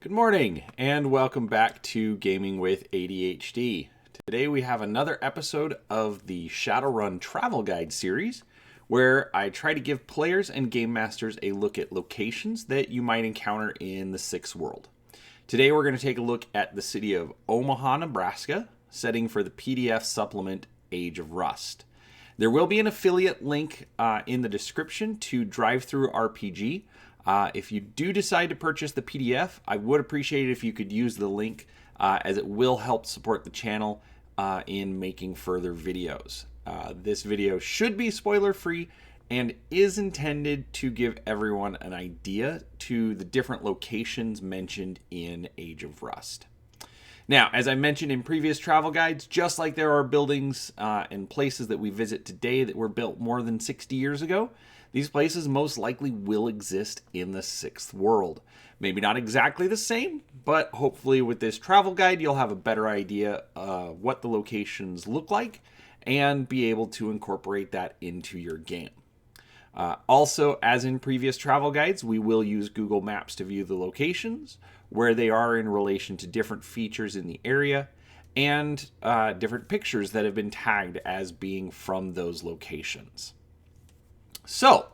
Good morning and welcome back to Gaming with ADHD. Today we have another episode of the Shadowrun Travel Guide series where I try to give players and game masters a look at locations that you might encounter in the Sixth World. Today we're going to take a look at the city of Omaha, Nebraska, setting for the PDF supplement Age of Rust. There will be an affiliate link in the description to Drive-Thru RPG. If you do decide to purchase the PDF, I would appreciate it if you could use the link as it will help support the channel in making further videos. This video should be spoiler-free and is intended to give everyone an idea to the different locations mentioned in Age of Rust. Now, as I mentioned in previous travel guides, just like there are buildings and places that we visit today that were built more than 60 years ago, these places most likely will exist in the Sixth World. Maybe not exactly the same, but hopefully with this travel guide, you'll have a better idea of what the locations look like and be able to incorporate that into your game. Also, as in previous travel guides, we will use Google Maps to view the locations, where they are in relation to different features in the area, and different pictures that have been tagged as being from those locations. So,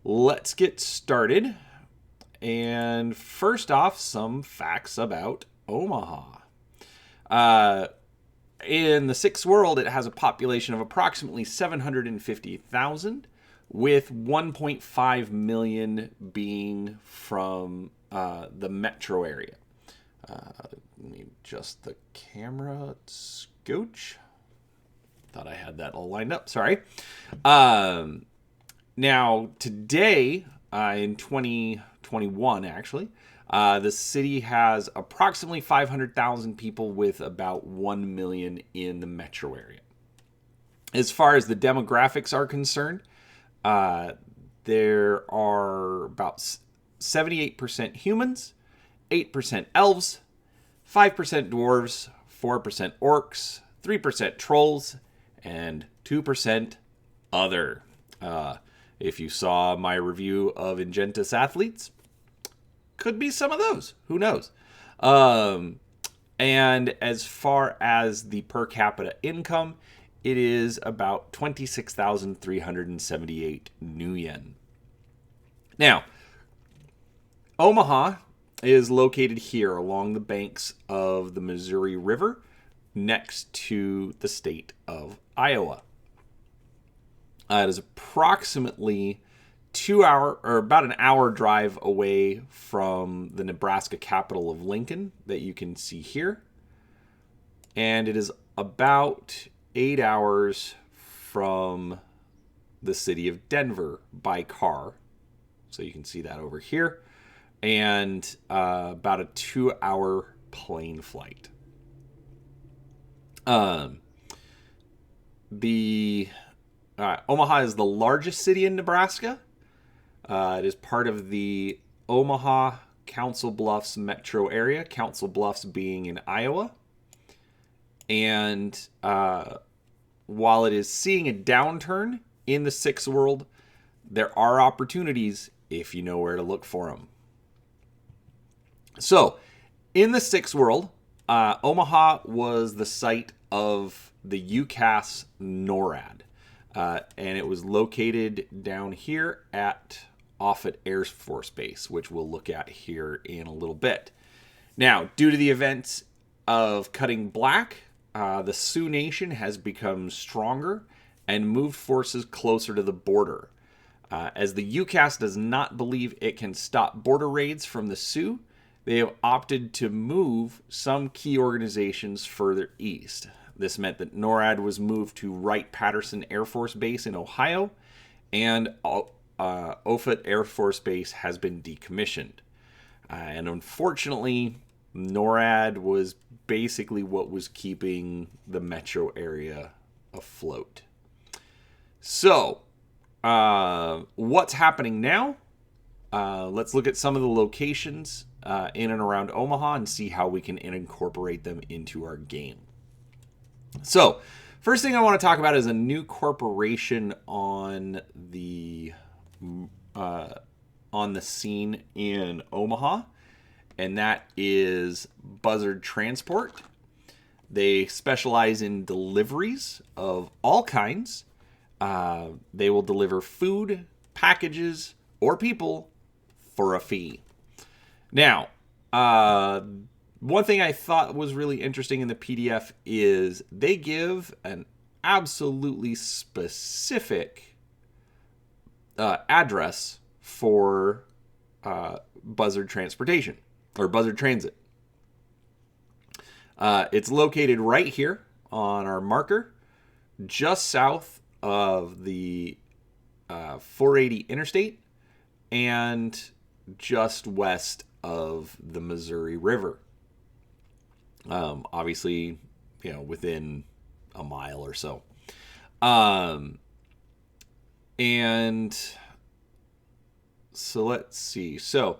let's get started. And first off, some facts about Omaha. In the Sixth World, it has a population of approximately 750,000, with 1.5 million being from the metro area. Let me adjust the camera scooch. Thought I had that all lined up. Sorry. Now, today, in 2021, actually, the city has approximately 500,000 people with about 1 million in the metro area. As far as the demographics are concerned, there are about 78% humans, 8% elves, 5% dwarves, 4% orcs, 3% trolls, and 2% other. If you saw my review of Ingentus Athletes, could be some of those. Who knows? And as far as the per capita income, it is about 26,378 new yen. Now, Omaha is located here along the banks of the Missouri River next to the state of Iowa. It is approximately about an hour drive away from the Nebraska capital of Lincoln that you can see here. And it is about 8 hours from the city of Denver by car. So you can see that over here. And about a 2-hour plane flight. Omaha is the largest city in Nebraska. It is part of the Omaha Council Bluffs metro area, Council Bluffs being in Iowa. And while it is seeing a downturn in the Sixth World, there are opportunities if you know where to look for them. So, in the Sixth World, Omaha was the site of the UCAS NORAD. And it was located down here at Offutt Air Force Base, which we'll look at here in a little bit. Now, due to the events of Cutting Black, the Sioux Nation has become stronger and moved forces closer to the border. As the UCAS does not believe it can stop border raids from the Sioux, they have opted to move some key organizations further east. This meant that NORAD was moved to Wright-Patterson Air Force Base in Ohio, and Offutt Air Force Base has been decommissioned. And unfortunately, NORAD was basically what was keeping the metro area afloat. So, what's happening now? Let's look at some of the locations in and around Omaha and see how we can incorporate them into our game. So, first thing I want to talk about is a new corporation on the scene in Omaha, and that is Buzzard Transport. They specialize in deliveries of all kinds. They will deliver food, packages, or people for a fee. Now, one thing I thought was really interesting in the PDF is they give an absolutely specific address for Buzzard Transportation or Buzzard Transit. It's located right here on our marker, just south of the 480 interstate and just west of the Missouri River. Obviously, within a mile or so. And so let's see. So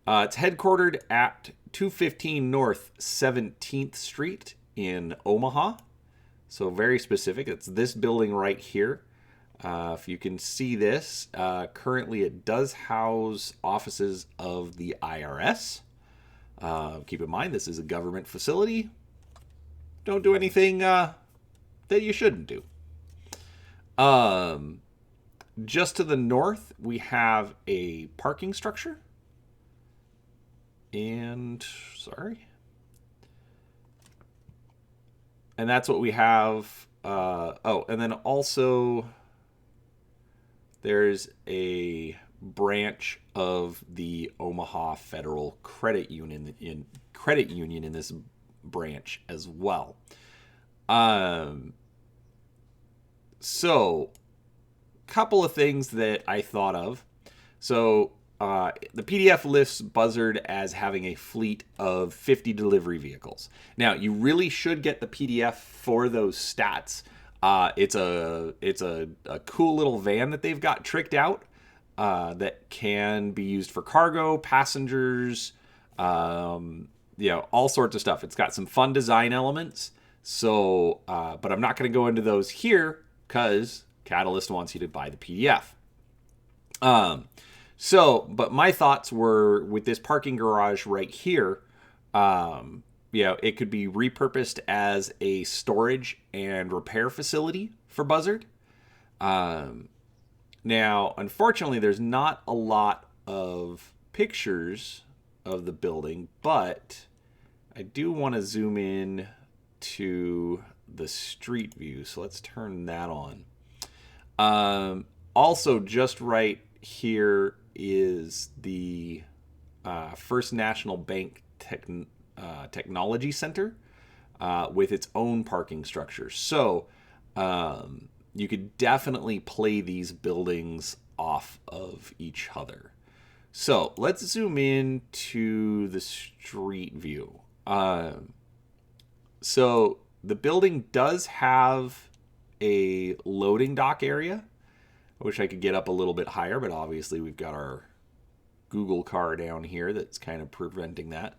it's headquartered at 215 North 17th Street in Omaha. So very specific. It's this building right here. If you can see this, currently it does house offices of the IRS. Keep in mind, this is a government facility. Don't do anything that you shouldn't do. Just to the north, we have a parking structure. And that's what we have. And then also there's a branch of the Omaha Federal Credit Union in this branch as well. So, couple of things that I thought of. So, the PDF lists Buzzard as having a fleet of 50 delivery vehicles. Now, you really should get the PDF for those stats. It's a cool little van that they've got tricked out that can be used for cargo, passengers, all sorts of stuff. It's got some fun design elements. So, but I'm not going to go into those here because Catalyst wants you to buy the PDF. But my thoughts were with this parking garage right here, it could be repurposed as a storage and repair facility for Buzzard. Now, unfortunately, there's not a lot of pictures of the building, but I do want to zoom in to the street view. So let's turn that on. Also, just right here is the First National Bank Technology Center with its own parking structure. So you could definitely play these buildings off of each other. So let's zoom in to the street view. So the building does have a loading dock area. I wish I could get up a little bit higher, but obviously we've got our Google car down here that's kind of preventing that.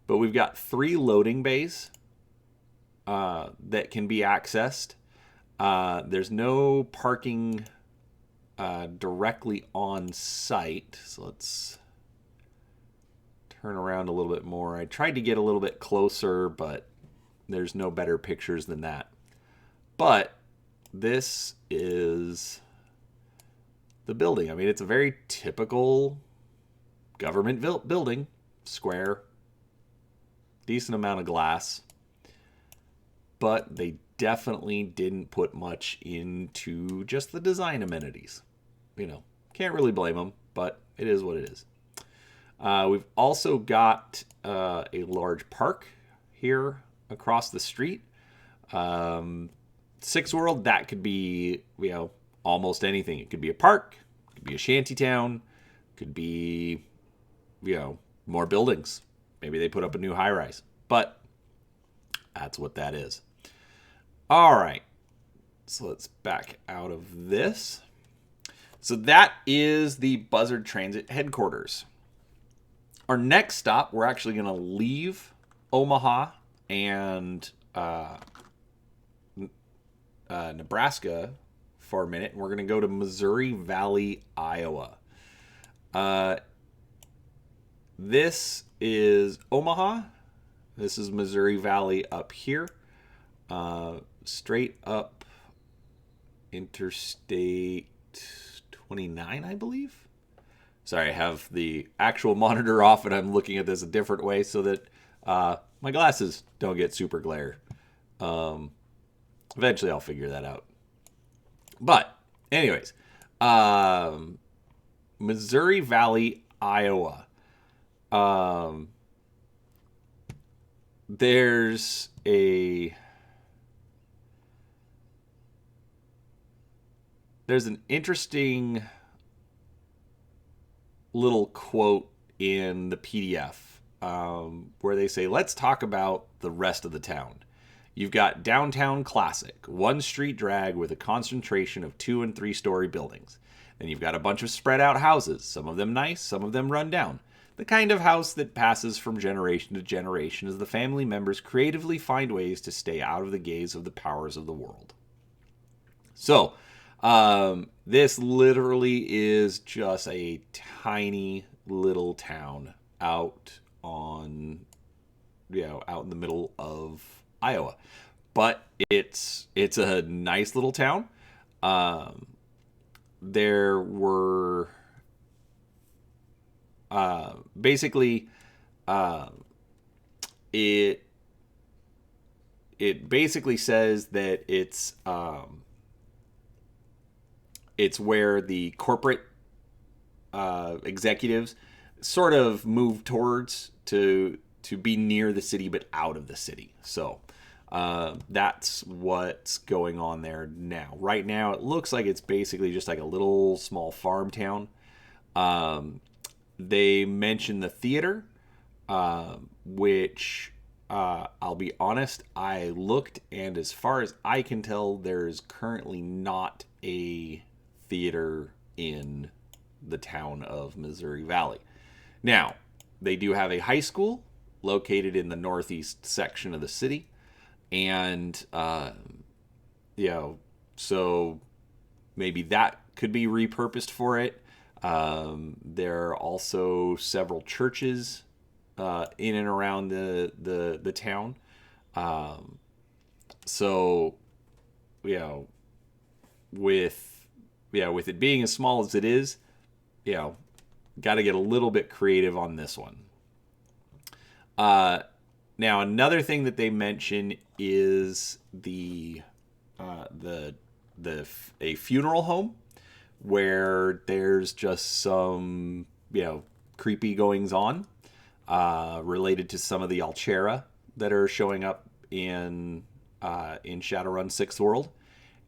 But we've got 3 loading bays that can be accessed. There's no parking directly on site. So let's turn around a little bit more. I tried to get a little bit closer, but there's no better pictures than that. But this is the building. I mean, it's a very typical government building. Square. Decent amount of glass. But they definitely didn't put much into just the design amenities. Can't really blame them, but it is what it is. We've also got a large park here across the street. Six World, that could be, almost anything. It could be a park, it could be a shanty town, could be, more buildings. Maybe they put up a new high rise, but that's what that is. All right, so let's back out of this. So that is the Buzzard Transit headquarters. Our next stop, we're actually going to leave Omaha and Nebraska for a minute, and we're going to go to Missouri Valley, Iowa. this is Omaha. This is Missouri Valley up here. Straight up Interstate 29, I believe. Sorry, I have the actual monitor off and I'm looking at this a different way so that my glasses don't get super glare. Eventually I'll figure that out. But anyways, Missouri Valley, Iowa. There's an interesting little quote in the PDF where they say, let's talk about the rest of the town. You've got downtown classic, one street drag with a concentration of 2- and 3-story buildings. Then you've got a bunch of spread out houses, some of them nice, some of them run down. The kind of house that passes from generation to generation as the family members creatively find ways to stay out of the gaze of the powers of the world. So, this literally is just a tiny little town out in the middle of Iowa. But it's a nice little town. There were basically it basically says that it's where the corporate executives sort of move towards to be near the city but out of the city. So that's what's going on there now. Right now, it looks like it's basically just like a little small farm town. They mention the theater, which I'll be honest, I looked, and as far as I can tell, there's currently not a theater in the town of Missouri Valley. Now, they do have a high school located in the northeast section of the city, and so maybe that could be repurposed for it. There are also several churches in and around the town. So with it being as small as it is, got to get a little bit creative on this one. Now, another thing that they mention is a funeral home where there's just some creepy goings on related to some of the Alchera that are showing up in Shadowrun 6th World.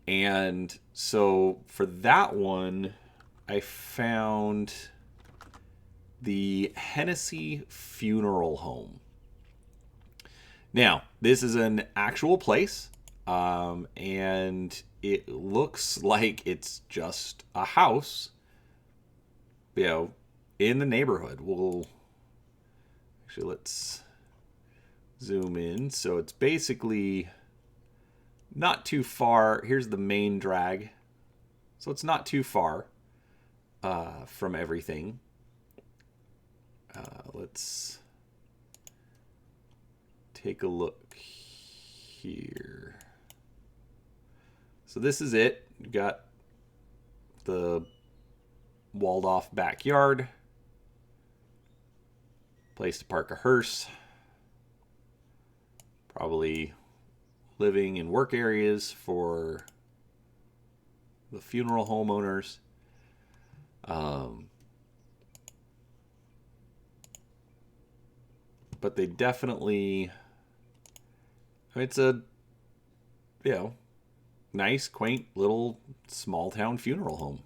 And so for that one, I found the Hennessey Funeral Home. Now, this is an actual place, and it looks like it's just a house, in the neighborhood. Let's zoom in. So it's basically not too far. Here's the main drag. So it's not too far from everything. Let's take a look here. So this is it. You've got the walled off backyard, place to park a hearse, probably living and work areas for the funeral homeowners. But they definitely, it's a, nice, quaint little small town funeral home.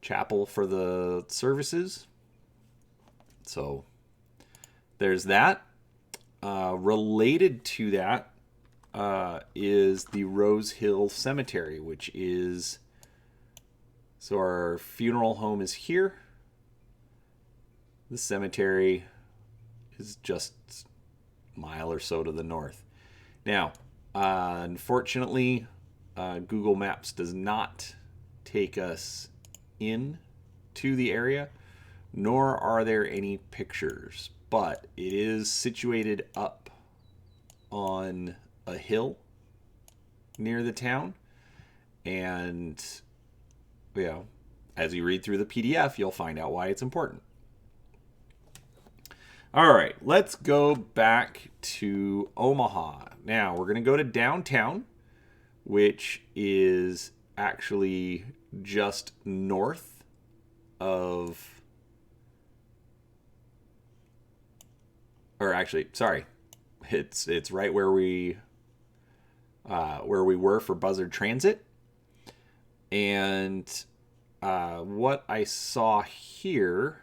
Chapel for the services. So there's that. Related to that is the Rose Hill Cemetery, which is, so our funeral home is here. The cemetery is just a mile or so to the north. Now, unfortunately, Google Maps does not take us in to the area, nor are there any pictures, but it is situated up on a hill near the town. And, you know, as you read through the PDF, you'll find out why it's important. All right, let's go back to Omaha. Now, we're going to go to downtown, which is actually just north of, or actually, sorry, it's right where we were for Buzzard Transit. And what I saw here,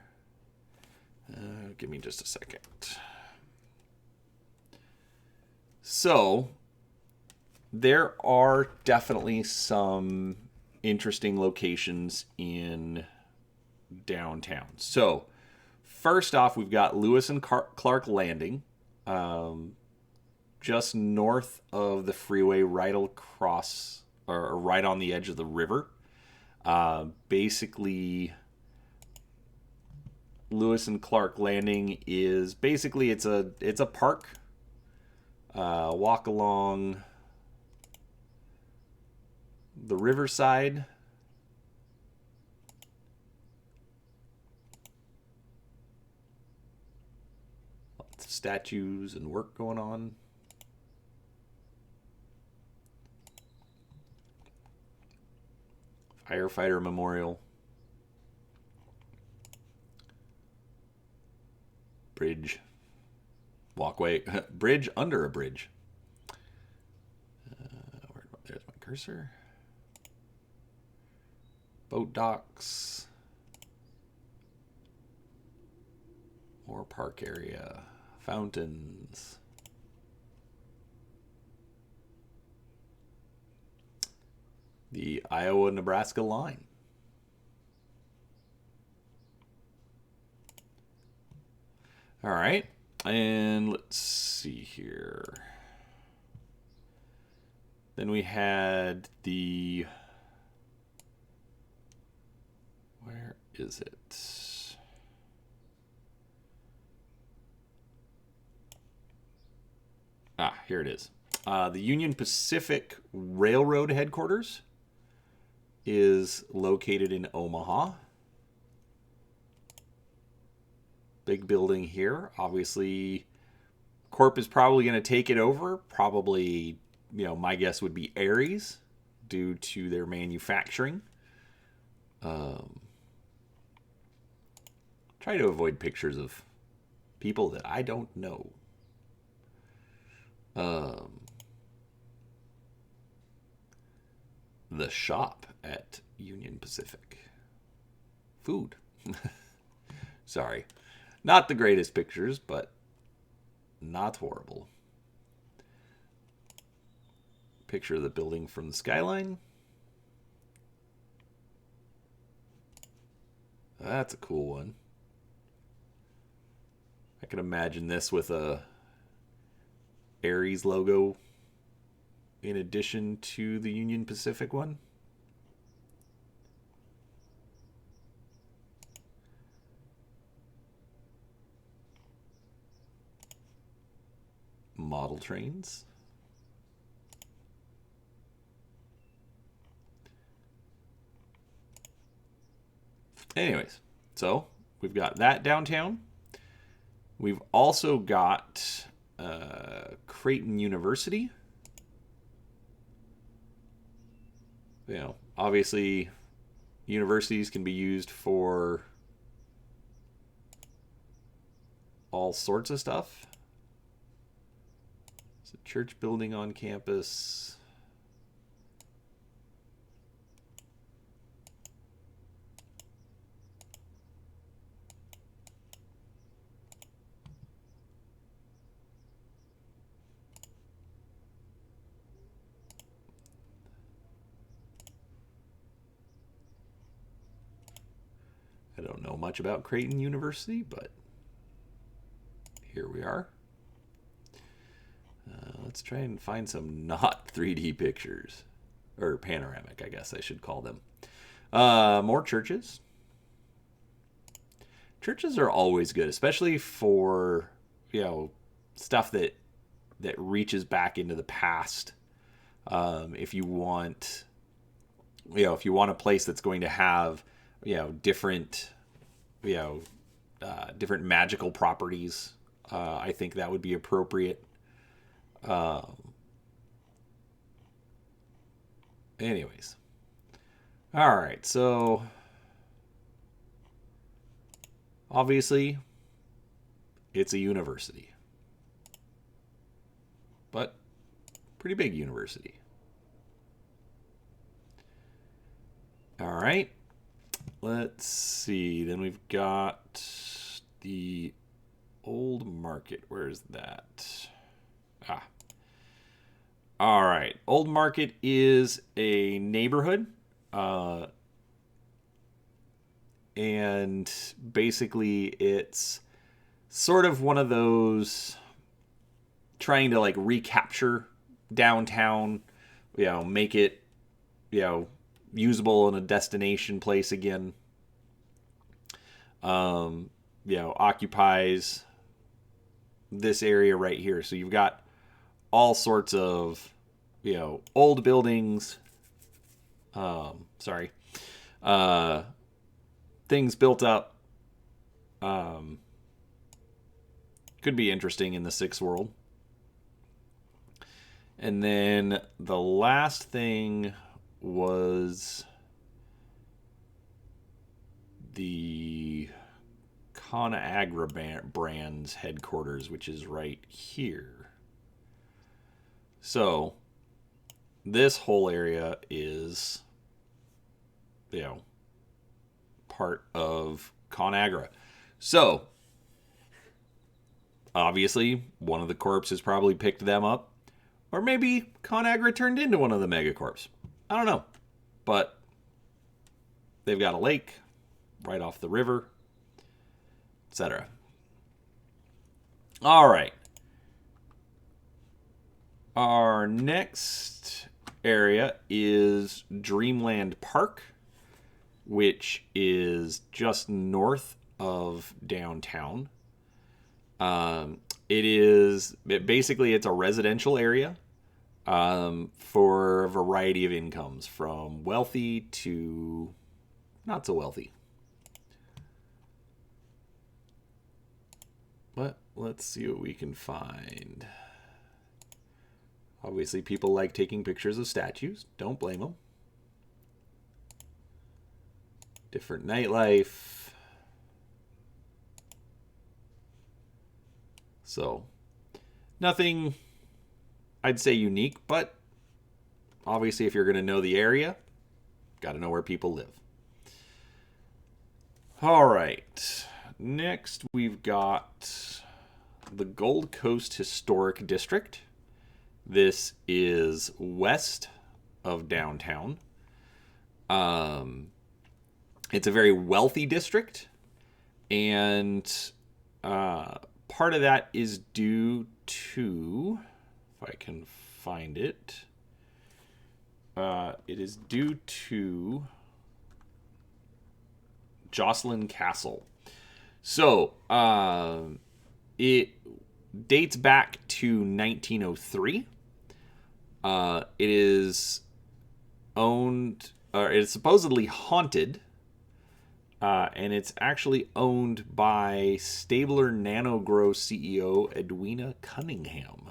give me just a second. So there are definitely some interesting locations in downtown. So first off, we've got Lewis and Clark Landing, just north of the freeway, right across or right on the edge of the river. Basically, Lewis and Clark Landing is basically it's a park. Walk along the riverside. Lots of statues and work going on. Firefighter Memorial. Bridge. Walkway. Bridge under a bridge. There's my cursor. Boat docks. More park area. Fountains. The Iowa-Nebraska line. All right. And let's see here. Then we had the... Where is it? Here it is. The Union Pacific Railroad headquarters is located in Omaha. Big building here. Obviously, Corp is probably going to take it over. Probably, my guess would be Aries due to their manufacturing. Try to avoid pictures of people that I don't know. The shop at Union Pacific. Food. Sorry. Not the greatest pictures, but not horrible. Picture of the building from the skyline. That's a cool one. I can imagine this with a Aries logo in addition to the Union Pacific one. Model trains. Anyways, so we've got that downtown. We've also got Creighton University. Obviously, universities can be used for all sorts of stuff. It's a church building on campus. I don't know much about Creighton University, but here we are. Let's try and find some not 3D pictures. Or panoramic, I guess I should call them. More churches. Churches are always good, especially for, stuff that reaches back into the past. If you want, if you want a place that's going to have, different, different magical properties, I think that would be appropriate. Anyways. All right, so obviously it's a university, but pretty big university. All right, let's see. Then we've got the Old Market. Where's that? All right. Old Market is a neighborhood. And basically it's sort of one of those trying to like recapture downtown, make it, usable in a destination place again. Occupies this area right here. So you've got all sorts of, old buildings, things built up. Could be interesting in the Six world. And then the last thing was the ConAgra brand's headquarters, which is right here. So this whole area is, part of ConAgra. So obviously one of the corps has probably picked them up, or maybe ConAgra turned into one of the megacorps. I don't know, but they've got a lake right off the river, etc. All right. Our next area is Dreamland Park, which is just north of downtown. It's a residential area for a variety of incomes, from wealthy to not so wealthy. But let's see what we can find. Obviously, people like taking pictures of statues. Don't blame them. Different nightlife. So, nothing, I'd say, unique, but obviously if you're going to know the area, got to know where people live. All right. Next, we've got the Gold Coast Historic District. This is west of downtown. It's a very wealthy district, and part of that is due to, if I can find it, it is due to Joslyn Castle. So, it dates back to 1903. It is owned, or it's supposedly haunted, and it's actually owned by Stabler Nanogrow CEO Edwina Cunningham.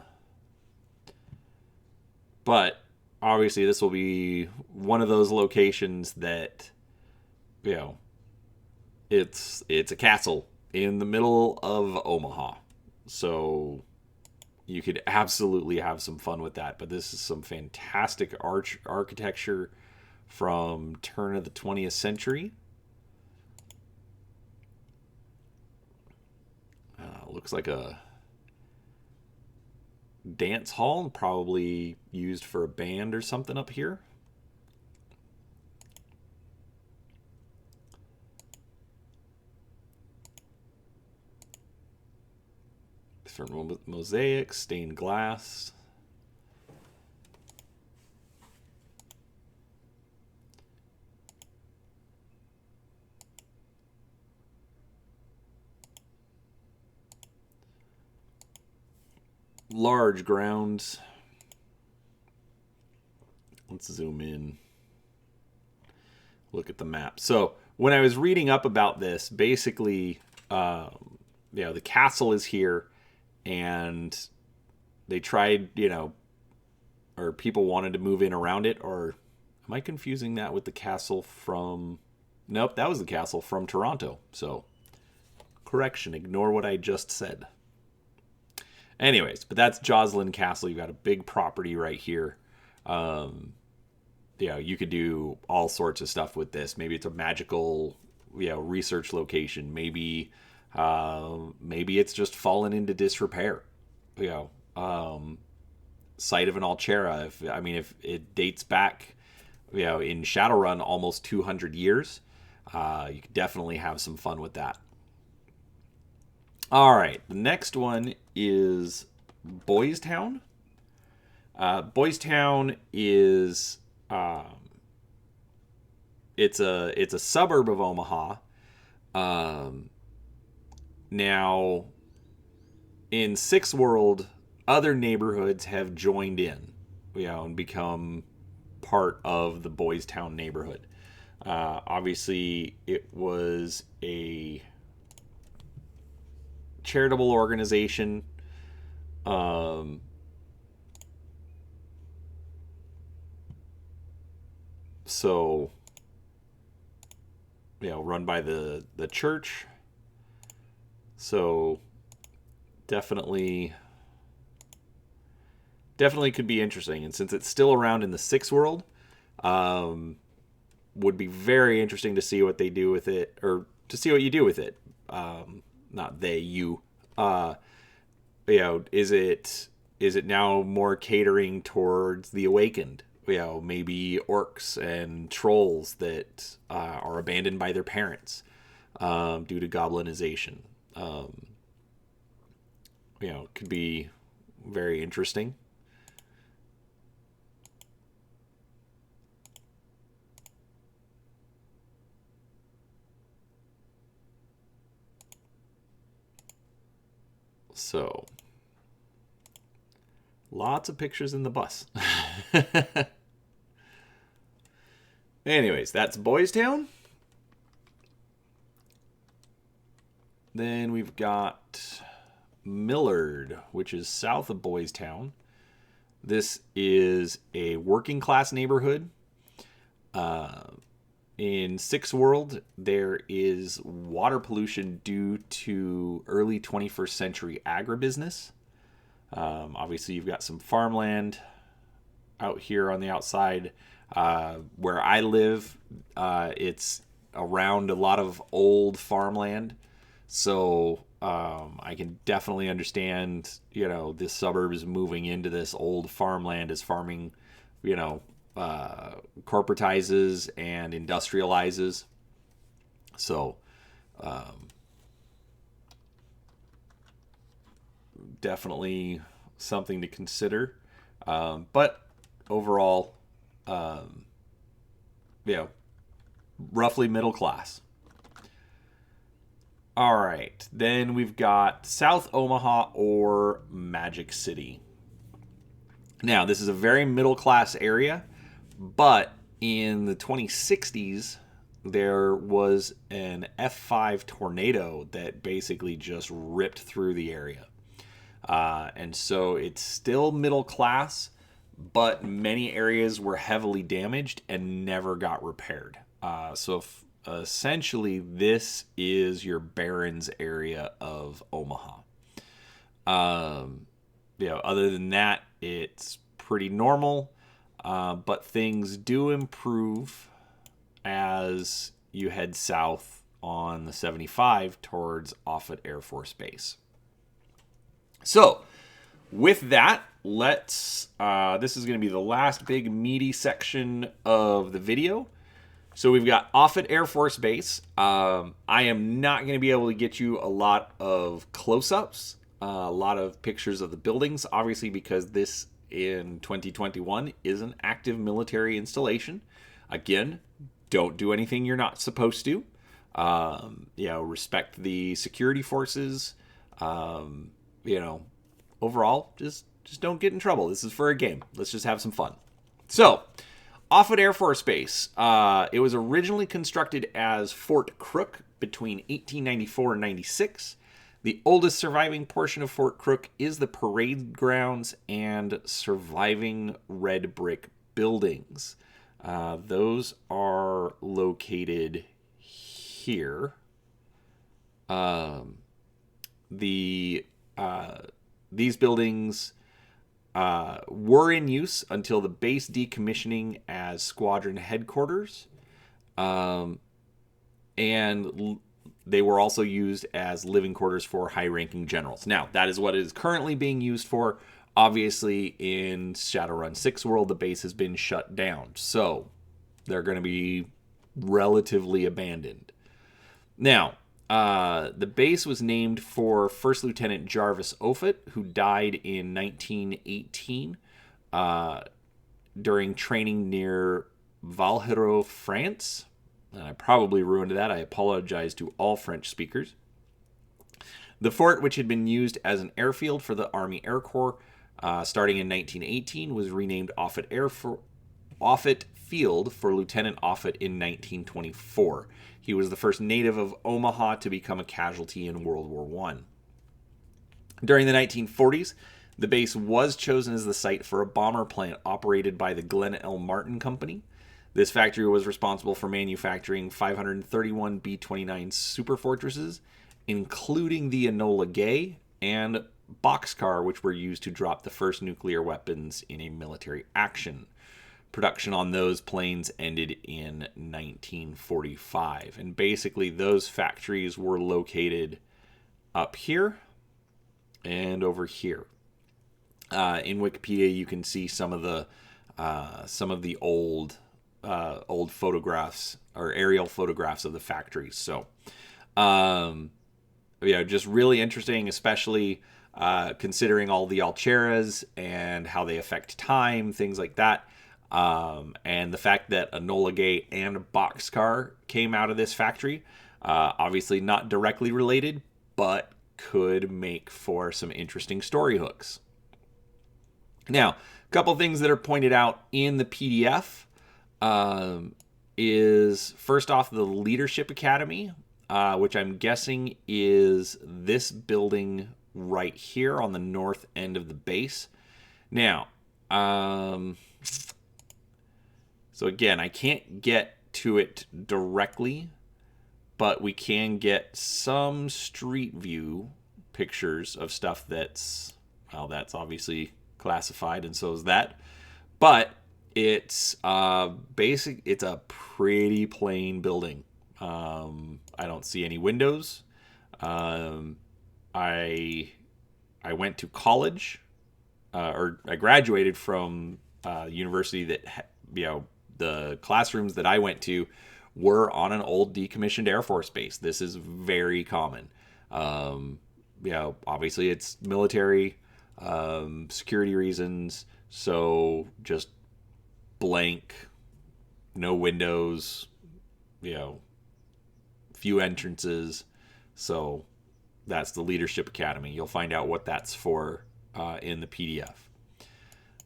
But obviously this will be one of those locations that, it's a castle in the middle of Omaha. So you could absolutely have some fun with that. But this is some fantastic architecture from turn of the 20th century. Looks like a dance hall, probably used for a band or something up here. Different mosaics, stained glass. large grounds. Let's zoom in. Look at the map. So when I was reading up about this, basically, the castle is here, and they tried, or people wanted to move in around it, or am I confusing that with the castle from... Nope, that was the castle from Toronto. So, correction, ignore what I just said. Anyways, but that's Joslyn Castle. You've got a big property right here. You could do all sorts of stuff with this. Maybe it's a magical, research location. Maybe it's just fallen into disrepair. Site of an Altera. If it dates back, in Shadowrun almost 200 years, you could definitely have some fun with that. All right, the next one is Boys Town. Boys Town is it's a suburb of Omaha. Now, in Sixth World, other neighborhoods have joined in, and become part of the Boys Town neighborhood. Obviously, it was a charitable organization. Run by the church. So definitely could be interesting. And since it's still around in the Sixth World, would be very interesting to see what they do with it, or to see what you do with it. Not they, you. Is it now more catering towards the awakened? Maybe orcs and trolls that are abandoned by their parents due to goblinization. Could be very interesting. So, lots of pictures in the bus. Anyways, that's Boys Town. Then we've got Millard, which is south of Boys Town. This is a working class neighborhood. In Sixth World, there is water pollution due to early 21st century agribusiness. Obviously, you've got some farmland out here on the outside. Where I live, it's around a lot of old farmland. So I can definitely understand, the suburbs moving into this old farmland as farming, corporatizes and industrializes. So definitely something to consider. But overall, roughly middle class. All right, then we've got South Omaha or Magic City. Now, this is a very middle class area, but in the 2060s, there was an F5 tornado that basically just ripped through the area. And so it's still middle class, but many areas were heavily damaged and never got repaired. Essentially, this is your Barrens area of Omaha. Other than that, it's pretty normal, but things do improve as you head south on the 75 towards Offutt Air Force Base. So, with that, this is going to be the last big meaty section of the video. So we've got Offutt Air Force Base. I am not going to be able to get you a lot of close-ups, a lot of pictures of the buildings, obviously because this in 2021 is an active military installation. Again, don't do anything you're not supposed to. Respect the security forces. overall, just don't get in trouble. This is for a game. Let's just have some fun. So, Offutt Air Force Base. It was originally constructed as Fort Crook between 1894 and 96. The oldest surviving portion of Fort Crook is the parade grounds and surviving red brick buildings. Those are located here. These buildings were in use until the base decommissioning as squadron headquarters, and they were also used as living quarters for high-ranking generals. Now, that is what it is currently being used for. Obviously, in Shadowrun 6 world, the base has been shut down, so they're going to be relatively abandoned. Now, the base was named for First Lieutenant Jarvis Offutt, who died in 1918 during training near Valhero, France. And I probably ruined that. I apologize to all French speakers. The fort, which had been used as an airfield for the Army Air Corps starting in 1918, was renamed Offutt Field for Lieutenant Offutt in 1924. He was the first native of Omaha to become a casualty in World War I. During the 1940s, the base was chosen as the site for a bomber plant operated by the Glenn L. Martin Company. This factory was responsible for manufacturing 531 B-29 Super Fortresses, including the Enola Gay and Boxcar, which were used to drop the first nuclear weapons in a military action. Production on those planes ended in 1945. And basically, those factories were located up here and over here. In Wikipedia, you can see some of the old photographs or aerial photographs of the factories. So, just really interesting, especially considering all the Alcheras and how they affect time, things like that. And the fact that Enola Gay and Boxcar came out of this factory, obviously not directly related, but could make for some interesting story hooks. Now, a couple things that are pointed out in the PDF is, first off, the Leadership Academy, which I'm guessing is this building right here on the north end of the base. Now, so again, I can't get to it directly, but we can get some street view pictures of stuff that's obviously classified, and so is that. But it's it's a pretty plain building. I don't see any windows. I went to college, or I graduated from university that, the classrooms that I went to were on an old decommissioned Air Force base. This is very common. Obviously it's military, security reasons. So just blank, no windows, few entrances. So that's the Leadership Academy. You'll find out what that's for in the PDF.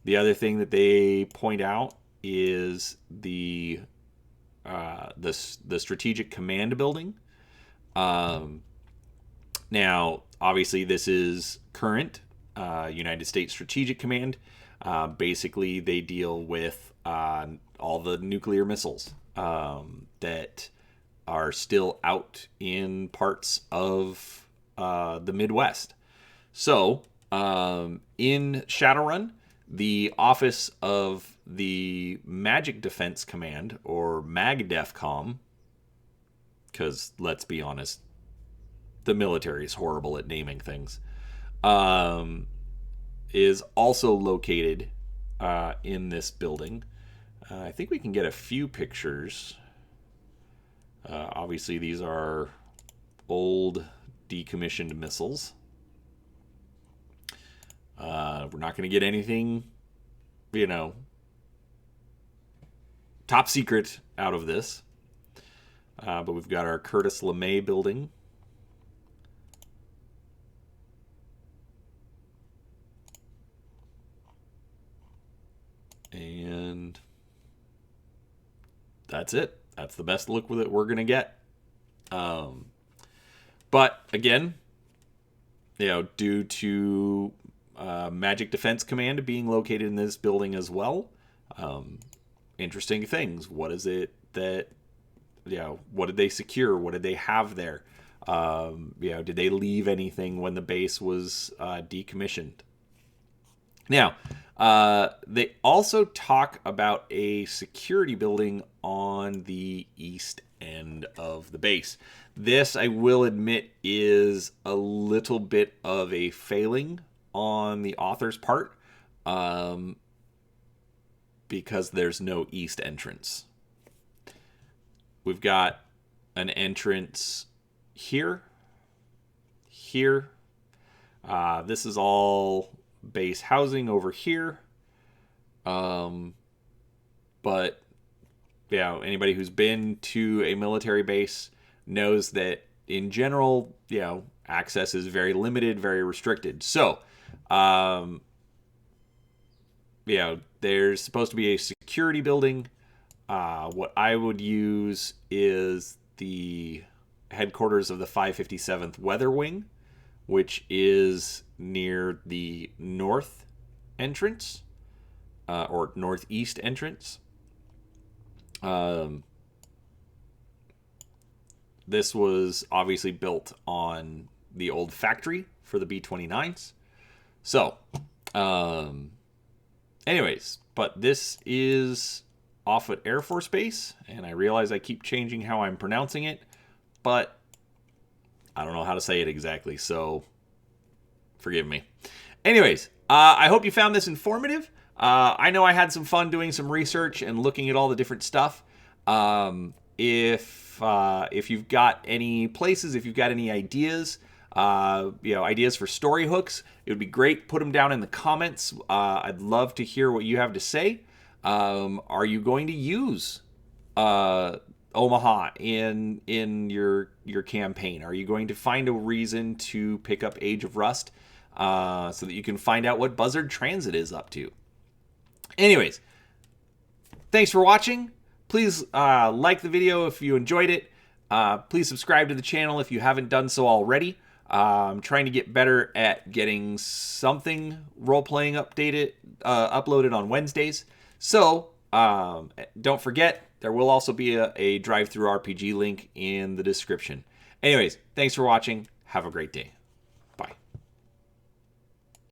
The other thing that they point out is the Strategic Command Building. Now, obviously, this is current United States Strategic Command. Basically, they deal with all the nuclear missiles that are still out in parts of the Midwest. So, in Shadowrun, the Office of the Magic Defense Command, or MAGDEFCOM, because let's be honest, the military is horrible at naming things, is also located in this building. I think we can get a few pictures. Obviously, these are old decommissioned missiles. We're not going to get anything, top secret out of this. But we've got our Curtis LeMay building. And that's it. That's the best look that we're going to get. But again, due to Magic Defense Command being located in this building as well, interesting things. What is it that, what did they secure? What did they have there? Did they leave anything when the base was decommissioned? Now, they also talk about a security building on the east end of the base. This, I will admit, is a little bit of a failing on the author's part, because there's no east entrance. We've got an entrance here. This is all base housing over here. But anybody who's been to a military base knows that in general, access is very limited, very restricted. So, there's supposed to be a security building. What I would use is the headquarters of the 557th Weather Wing, which is near the north entrance, or northeast entrance. This was obviously built on the old factory for the B-29s. So, anyways, but this is Offutt Air Force Base, and I realize I keep changing how I'm pronouncing it, but I don't know how to say it exactly, so forgive me. Anyways, I hope you found this informative. I know I had some fun doing some research and looking at all the different stuff. If you've got any places, if you've got any ideas, ideas for story hooks, it would be great. Put them down in the comments. I'd love to hear what you have to say. Are you going to use Omaha in your campaign? Are you going to find a reason to pick up Age of Rust so that you can find out what Buzzard Transit is up to? Anyways, thanks for watching. Please like the video if you enjoyed it. Please subscribe to the channel if you haven't done so already. I'm trying to get better at getting something role-playing uploaded on Wednesdays. So, don't forget, there will also be a drive-through RPG link in the description. Anyways, thanks for watching. Have a great day.